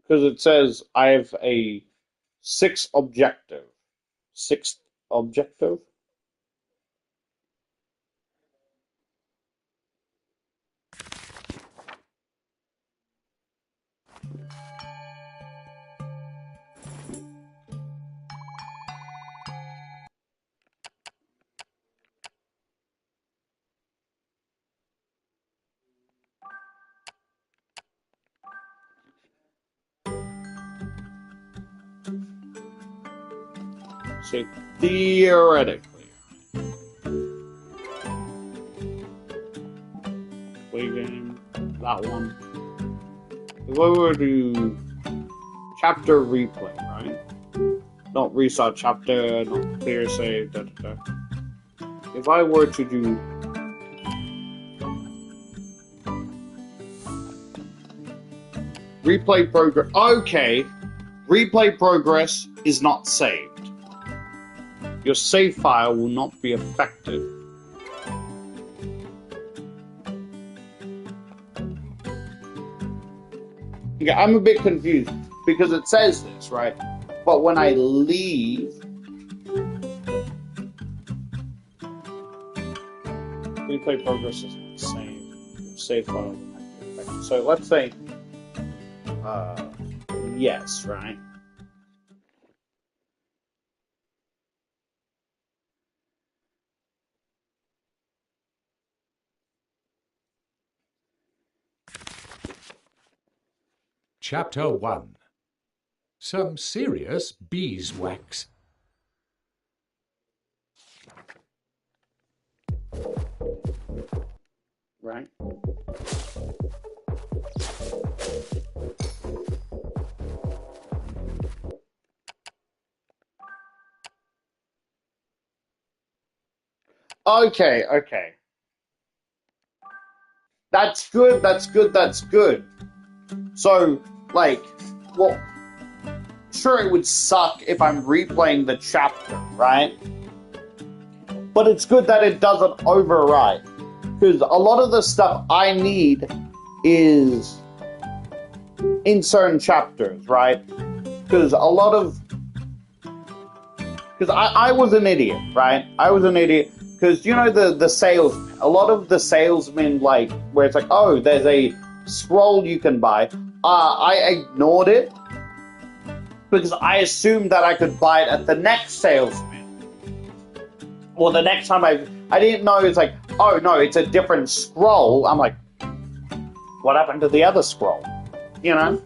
S6: Because it says I have a sixth objective. Sixth objective? So theoretically, play game, that one. If I were to chapter replay, right? Not restart chapter, not clear save, da da da. If I were to do replay progress, okay, replay progress is not saved. Your save file will not be affected. Yeah, I'm a bit confused because it says this, right? But when I leave, replay progress is not saved. Your save file will not be affected. So let's say, yes, right?
S2: Chapter 1. Some serious beeswax.
S6: Right? Okay, okay. That's good, that's good, that's good. So, like, well, sure, it would suck if I'm replaying the chapter, right? But it's good that it doesn't overwrite. Because a lot of the stuff I need is in certain chapters, right? Because a lot of... Because I was an idiot, right? I was an idiot. Because, you know, the salesman, a lot of the salesmen, like, where it's like, oh, there's a scroll you can buy. I ignored it because I assumed that I could buy it at the next salesman. Or the next time I didn't know it's like, oh no, it's a different scroll. I'm like, what happened to the other scroll? You know?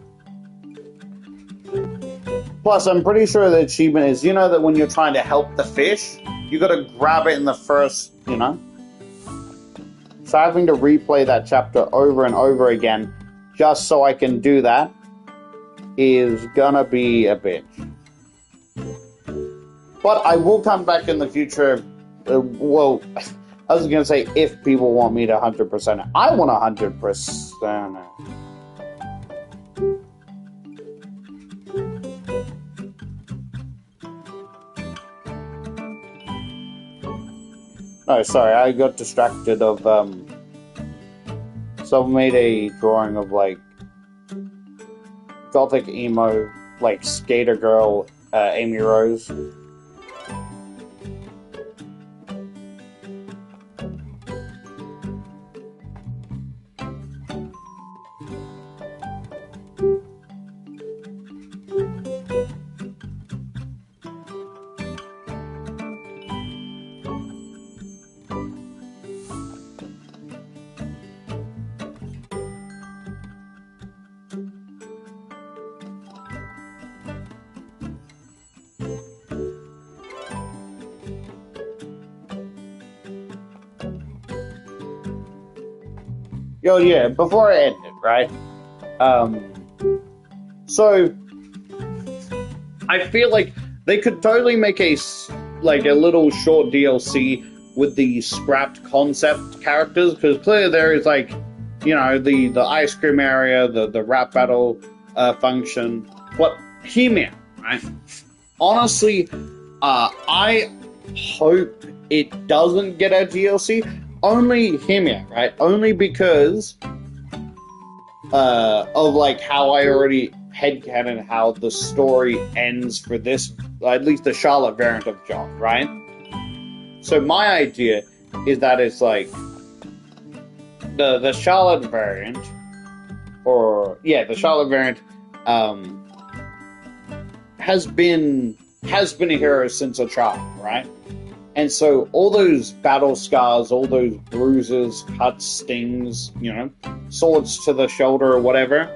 S6: Plus, I'm pretty sure the achievement is, you know that when you're trying to help the fish, you gotta grab it in the first, you know? So having to replay that chapter over and over again just so I can do that is gonna be a bitch. But I will come back in the future. Well, I was gonna say if people want me to 100% it. I want 100% it. No, sorry, I got distracted of, someone made a drawing of, like, gothic emo, like, skater girl, Amy Rose. Yo, yeah, before I end it, right? So I feel like they could totally make a little short DLC with the scrapped concept characters, because clearly there is, like, you know, the ice cream area, the rap battle function, but He-Man, right? Honestly, I hope it doesn't get a DLC. Only He-Man, right? Only because of, like, how I already headcanon how the story ends for this, at least the Charlotte variant of John, right? So my idea is that it's like the Charlotte variant, the Charlotte variant has been a hero since a child, right? And so all those battle scars, all those bruises, cuts, stings, you know, swords to the shoulder or whatever,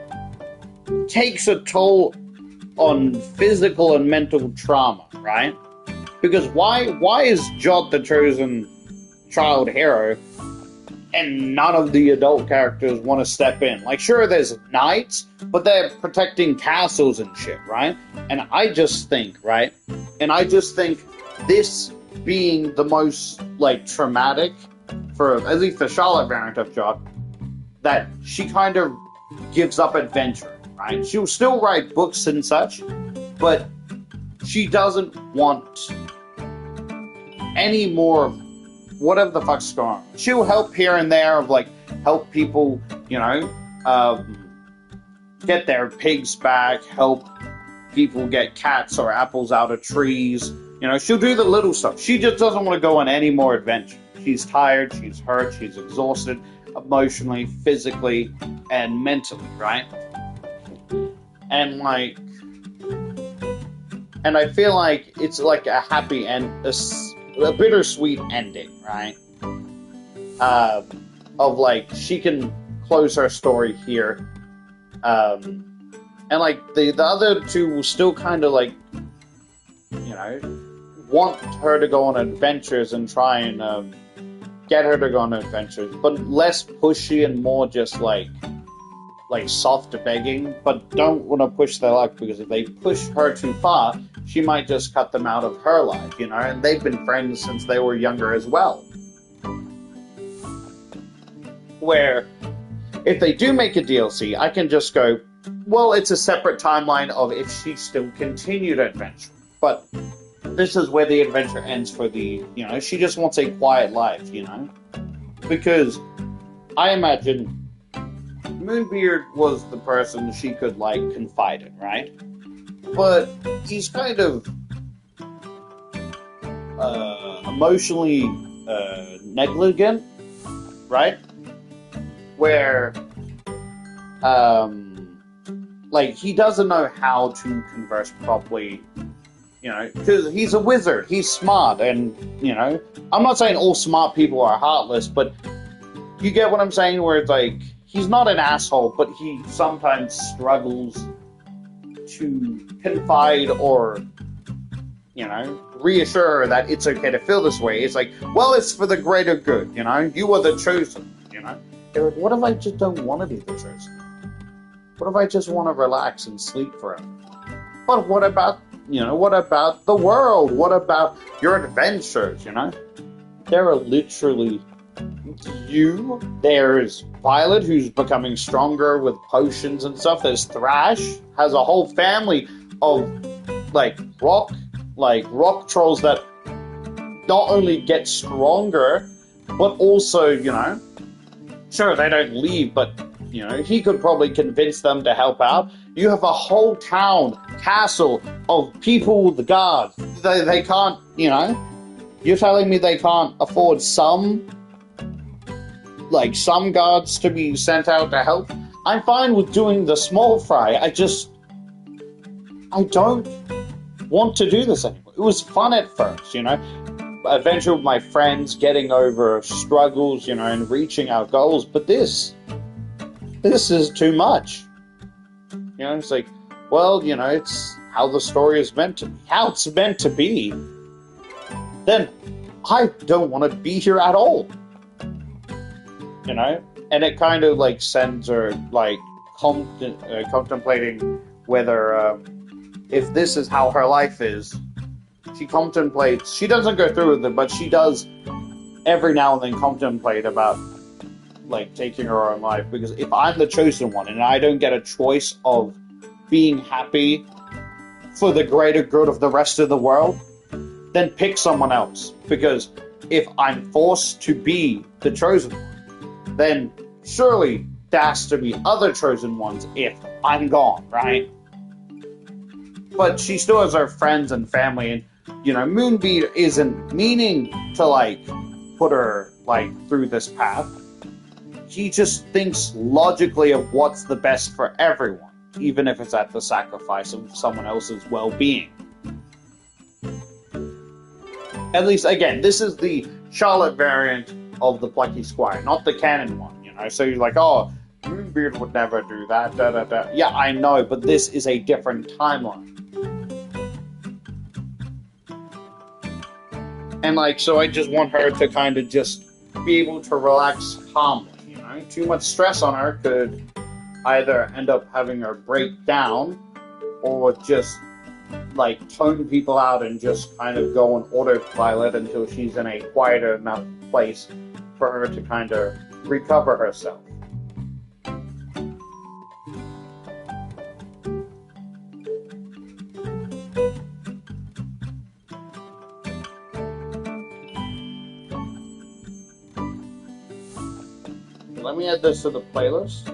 S6: takes a toll on physical and mental trauma, right? Because why is Jot the chosen child hero and none of the adult characters want to step in? Like, sure, there's knights, but they're protecting castles and shit, right? And I just think, right? And I just think this being the most, like, traumatic for at least the Charlotte variant of Jot, that she kind of gives up adventure, right? She'll still write books and such, but she doesn't want any more whatever the fuck's going on. She'll help here and there, of, like, help people, you know, get their pigs back, help people get cats or apples out of trees. You know, she'll do the little stuff. She just doesn't want to go on any more adventure. She's tired, she's hurt, she's exhausted, emotionally, physically, and mentally, right? And, like, and I feel like it's like a happy end, a bittersweet ending, right? Of, like, she can close her story here. And, like, the other two will still kind of, like, you know, want her to go on adventures and try and get her to go on adventures, but less pushy and more just like soft begging, but don't want to push their luck, because if they push her too far, she might just cut them out of her life, you know, and they've been friends since they were younger as well. Where, if they do make a DLC, I can just go, well, it's a separate timeline of if she still continued adventure, but this is where the adventure ends for the, you know, she just wants a quiet life, you know? Because I imagine Moonbeard was the person she could, like, confide in, right? But he's kind of emotionally negligent, right? Where, like, he doesn't know how to converse properly You know, because he's a wizard, he's smart, and, you know, I'm not saying all smart people are heartless, but you get what I'm saying, where it's like, he's not an asshole, but he sometimes struggles to confide or, you know, reassure her that it's okay to feel this way. It's like, well, it's for the greater good, you know? You are the chosen, you know? They're like, what if I just don't want to be the chosen? What if I just want to relax and sleep forever? But what about, you know, what about the world? What about your adventures, you know? There are literally you. There's Violet, who's becoming stronger with potions and stuff. There's Thrash, has a whole family of, like, rock trolls that not only get stronger, but also, you know, sure, they don't leave, but, you know, he could probably convince them to help out. You have a whole town, castle of people with the guards. They can't, you know, you're telling me they can't afford some guards to be sent out to help? I'm fine with doing the small fry. I don't want to do this anymore. It was fun at first, you know, adventure with my friends, getting over struggles, you know, and reaching our goals, but this is too much. You know, it's like, well, you know, it's how the story is meant to be. How it's meant to be. Then I don't want to be here at all. You know? And it kind of, like, sends her, like, contemplating whether, if this is how her life is. She contemplates, she doesn't go through with it, but she does every now and then contemplate about, like, taking her own life, because if I'm the chosen one and I don't get a choice of being happy for the greater good of the rest of the world, then pick someone else. Because if I'm forced to be the chosen one, then surely there has to be other chosen ones if I'm gone, right? But she still has her friends and family, and, you know, Moonbeam isn't meaning to, like, put her, like, through this path. He just thinks logically of what's the best for everyone, even if it's at the sacrifice of someone else's well-being. At least, again, this is the Charlotte variant of the Plucky Squire, not the canon one, you know? So you're like, oh, Moonbeard would never do that, da-da-da. Yeah, I know, but this is a different timeline. And, like, so I just want her to kind of just be able to relax calmly. Too much stress on her could either end up having her break down or just, like, tone people out and just kind of go on autopilot until she's in a quieter enough place for her to kind of recover herself. Let me add this to the playlist.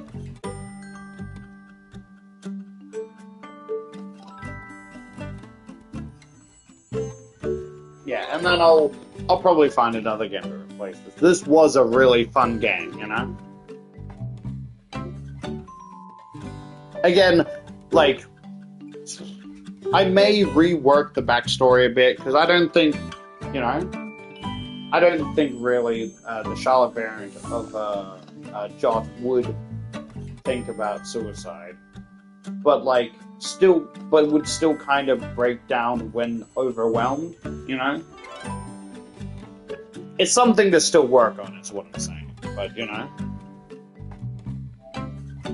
S6: Yeah, and then I'll probably find another game to replace this. This was a really fun game, you know? Again, like, I may rework the backstory a bit, because I don't think, you know, I don't think really the Charlotte variant of Jot would think about suicide, but, like, would still kind of break down when overwhelmed, you know? It's something to still work on, is what I'm saying, but, you know?